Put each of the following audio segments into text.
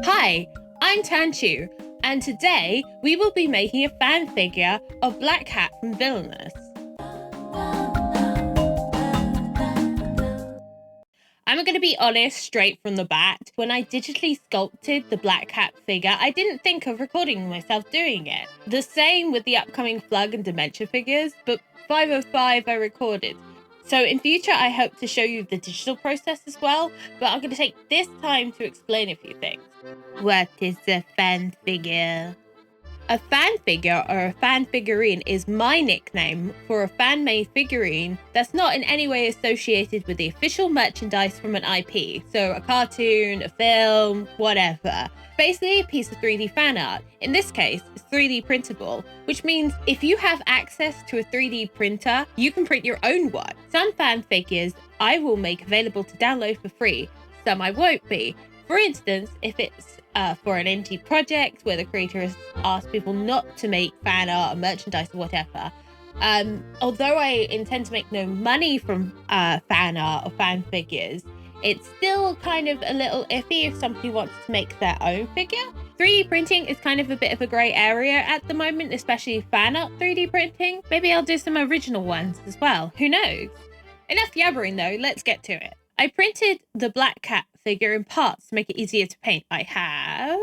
Hi, I'm Tanchu, and today we will be making a fan figure of Black Cat from Villainous. I'm going to be honest straight from the bat. When I digitally sculpted the Black Cat figure, I didn't think of recording myself doing it. The same with the upcoming Flug and Dementia figures, but 505 I recorded. So in future, I hope to show you the digital process as well, but I'm going to take this time to explain a few things. What is a fan figure? A fan figure or a fan figurine is my nickname for a fan-made figurine that's not in any way associated with the official merchandise from an IP, so a cartoon, a film, whatever. Basically a piece of 3D fan art. In this case, it's 3D printable, which means if you have access to a 3D printer, you can print your own one. Some fan figures I will make available to download for free, some I won't be. For instance, if it's for an indie project where the creator has asked people not to make fan art or merchandise or whatever. Although I intend to make no money from fan art or fan figures, it's still kind of a little iffy if somebody wants to make their own figure. 3D printing is kind of a bit of a grey area at the moment, especially fan art 3D printing. Maybe I'll do some original ones as well, who knows? Enough yabbering though, let's get to it. I printed the Black Cat figure in parts to make it easier to paint. I have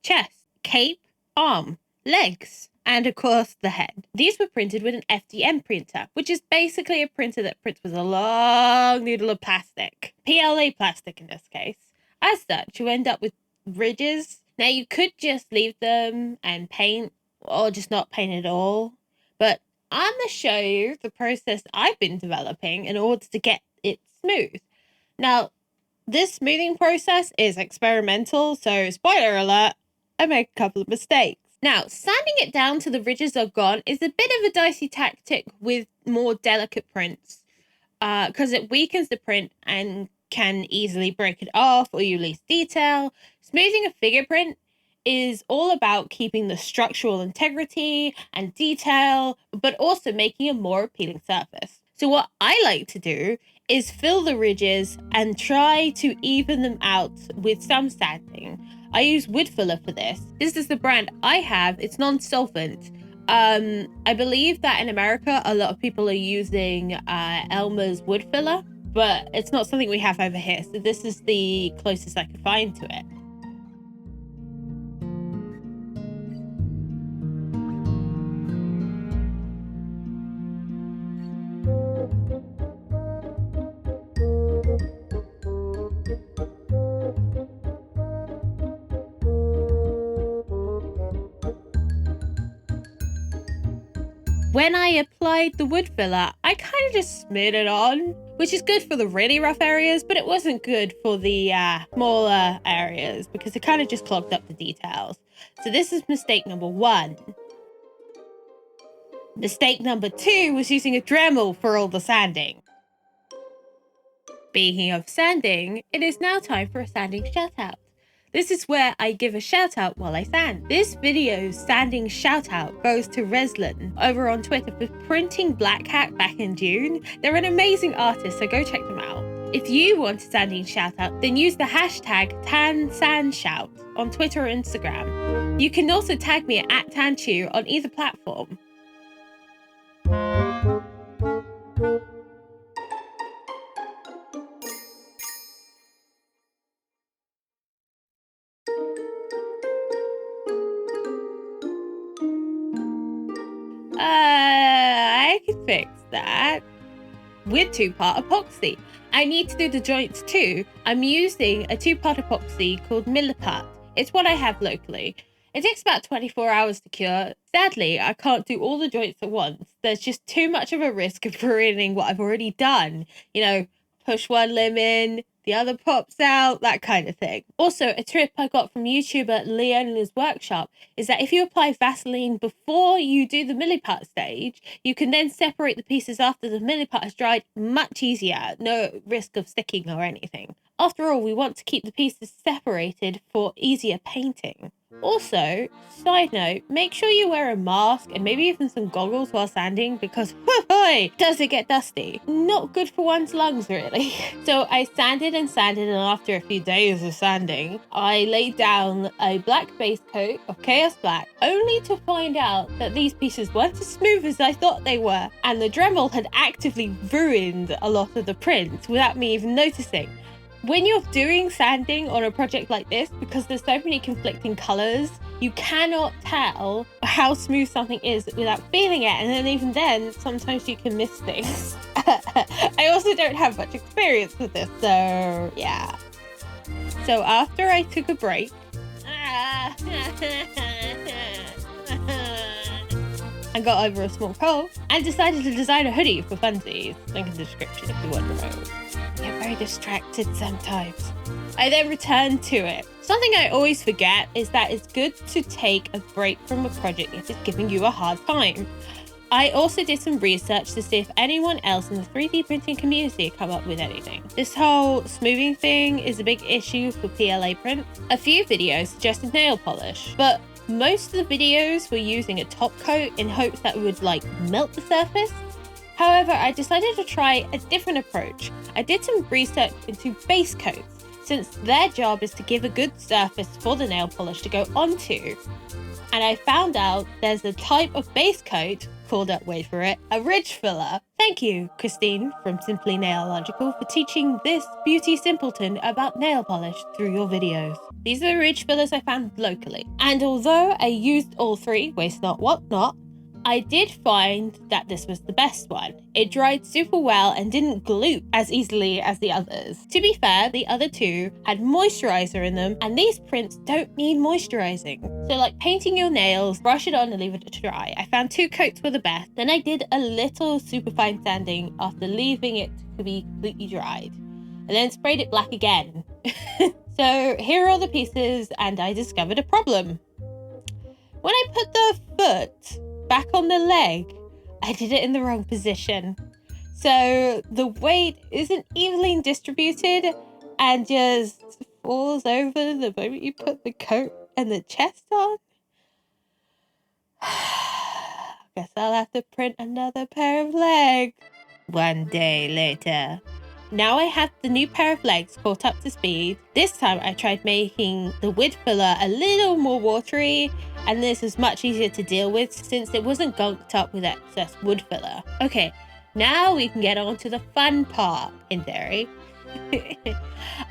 chest, cape, arm, legs, and of course the head. These were printed with an FDM printer, which is basically a printer that prints with a long needle of plastic. PLA plastic in this case. As such, you end up with ridges. Now you could just leave them and paint, or just not paint at all, but I'm going to show you the process I've been developing in order to get it smooth. Now, this smoothing process is experimental, so spoiler alert, I make a couple of mistakes. Now, sanding it down till the ridges are gone is a bit of a dicey tactic with more delicate prints, because it weakens the print and can easily break it off or you lose detail. Smoothing a figure print is all about keeping the structural integrity and detail, but also making a more appealing surface. So what I like to do is fill the ridges and try to even them out with some sanding. I use wood filler for this. This is the brand I have. It's non-solvent. I believe that in America, a lot of people are using Elmer's wood filler, but it's not something we have over here. So this is the closest I could find to it. When I applied the wood filler, I kind of just smeared it on, which is good for the really rough areas, but it wasn't good for the smaller areas because it kind of just clogged up the details. So this is mistake number 1. Mistake number 2 was using a Dremel for all the sanding. Speaking of sanding, it is now time for a sanding shout out. This is where I give a shout out while I sand. This video's sanding shout out goes to Reslin over on Twitter for printing Black Cat back in June. They're an amazing artist, so go check them out. If you want a sanding shout out, then use the hashtag #TanSandShout on Twitter or Instagram. You can also tag me at Tanchu on either platform. I can fix that with 2-part epoxy. I need to do the joints too. I'm using a 2-part epoxy called Milliput. It's what I have locally. It takes about 24 hours to cure. Sadly, I can't do all the joints at once. There's just too much of a risk of ruining what I've already done. You know, push one limb in, the other pops out, that kind of thing. Also, a tip I got from YouTuber Leona's workshop is that if you apply Vaseline before you do the Milliput stage, you can then separate the pieces after the Milliput has dried much easier. No risk of sticking or anything. After all, we want to keep the pieces separated for easier painting. Also, side note, make sure you wear a mask and maybe even some goggles while sanding because does it get dusty. Not good for one's lungs, really. So I sanded and after a few days of sanding, I laid down a black base coat of Chaos Black, only to find out that these pieces weren't as smooth as I thought they were, and the Dremel had actively ruined a lot of the prints without me even noticing. When you're doing sanding on a project like this, because there's so many conflicting colors, you cannot tell how smooth something is without feeling it. And then even then, sometimes you can miss things. I also don't have much experience with this, so yeah. So after I took a break, I got over a small cold and decided to design a hoodie for funsies. Link in the description if you want to know. Get very distracted sometimes. I then returned to it. Something I always forget is that it's good to take a break from a project if it's giving you a hard time. I also did some research to see if anyone else in the 3D printing community had come up with anything. This whole smoothing thing is a big issue for PLA prints. A few videos suggested nail polish, but most of the videos were using a top coat in hopes that it would melt the surface. However, I decided to try a different approach. I did some research into base coats, since their job is to give a good surface for the nail polish to go onto. And I found out there's a type of base coat called, wait for it, a ridge filler. Thank you, Christine from Simply Nailogical, for teaching this beauty simpleton about nail polish through your videos. These are the ridge fillers I found locally. And although I used all three, waste not, want not, I did find that this was the best one. It dried super well and didn't glue as easily as the others. To be fair, the other two had moisturizer in them, and these prints don't need moisturizing. So like painting your nails, brush it on and leave it to dry. I found 2 coats were the best. Then I did a little superfine sanding after leaving it to be completely dried, and then sprayed it black again. So here are all the pieces, and I discovered a problem. When I put the foot back on the leg, I did it in the wrong position. So the weight isn't evenly distributed and just falls over the moment you put the coat and the chest on. Guess I'll have to print another pair of legs. One day later. Now I have the new pair of legs caught up to speed. This time I tried making the wood filler a little more watery, and this was much easier to deal with since it wasn't gunked up with excess wood filler. Okay, now we can get on to the fun part, in theory.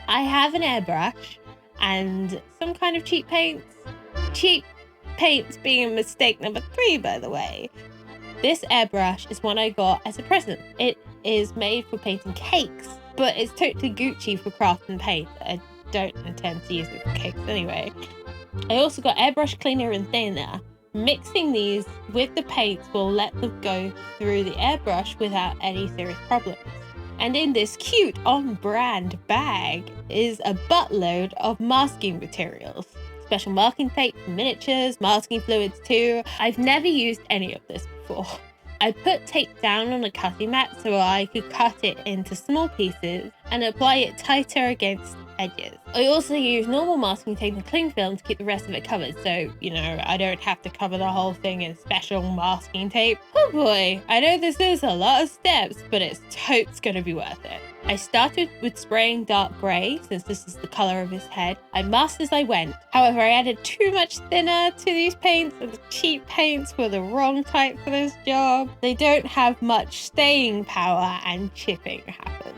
I have an airbrush and some kind of cheap paints. Cheap paints being mistake number 3, by the way. This airbrush is one I got as a present. It is made for painting cakes, but it's totally Gucci for craft and paint. I don't intend to use it for cakes anyway. I also got airbrush cleaner and thinner. Mixing these with the paints will let them go through the airbrush without any serious problems. And in this cute on-brand bag is a buttload of masking materials. Special marking tape, miniatures, masking fluids too. I've never used any of this before. I put tape down on a cutting mat so I could cut it into small pieces and apply it tighter against edges. I also use normal masking tape and cling film to keep the rest of it covered, so, you know, I don't have to cover the whole thing in special masking tape. Oh boy, I know this is a lot of steps, but it's totes gonna be worth it. I started with spraying dark grey, since this is the colour of his head. I masked as I went. However, I added too much thinner to these paints, and the cheap paints were the wrong type for this job. They don't have much staying power, and chipping happens.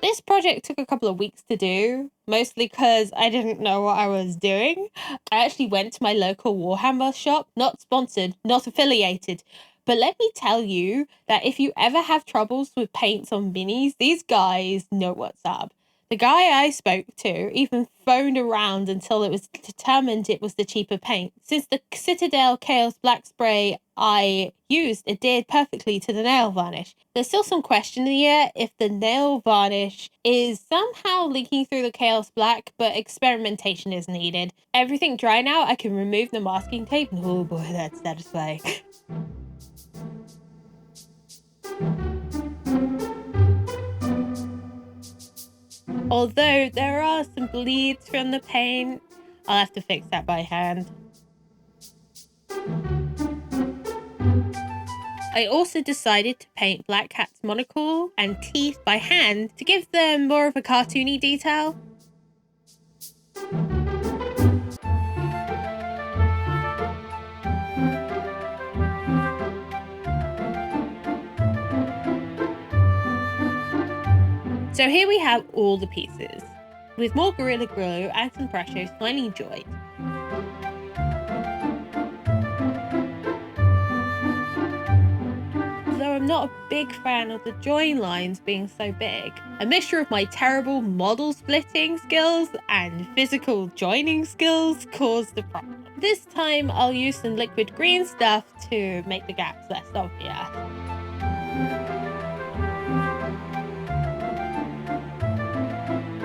This project took a couple of weeks to do, mostly because I didn't know what I was doing. I actually went to my local Warhammer shop, not sponsored, not affiliated. But let me tell you that if you ever have troubles with paints on minis, these guys know what's up. The guy I spoke to even phoned around until it was determined it was the cheaper paint. Since the Citadel Chaos Black spray I used adhered perfectly to the nail varnish. There's still some question in the air if the nail varnish is somehow leaking through the Chaos Black, but experimentation is needed. Everything dry now, I can remove the masking tape, and oh boy, that's satisfying. Although there are some bleeds from the paint, I'll have to fix that by hand. I also decided to paint Black Cat's monocle and teeth by hand to give them more of a cartoony detail. So here we have all the pieces, with more Gorilla Glue and some brushes finely joined. Though I'm not a big fan of the join lines being so big, a mixture of my terrible model splitting skills and physical joining skills caused the problem. This time I'll use some liquid green stuff to make the gaps less obvious.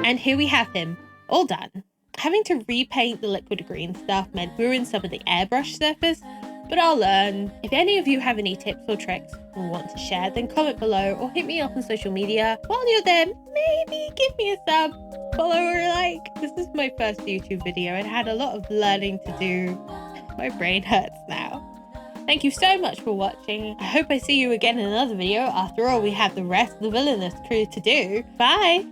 And here we have him, all done. Having to repaint the liquid green stuff meant ruin some of the airbrush surface, but I'll learn. If any of you have any tips or tricks or want to share, then comment below or hit me up on social media. While you're there, maybe give me a sub, follow or a like. This is my first YouTube video and had a lot of learning to do. My brain hurts now. Thank you so much for watching. I hope I see you again in another video. After all, we have the rest of the Villainous crew to do. Bye!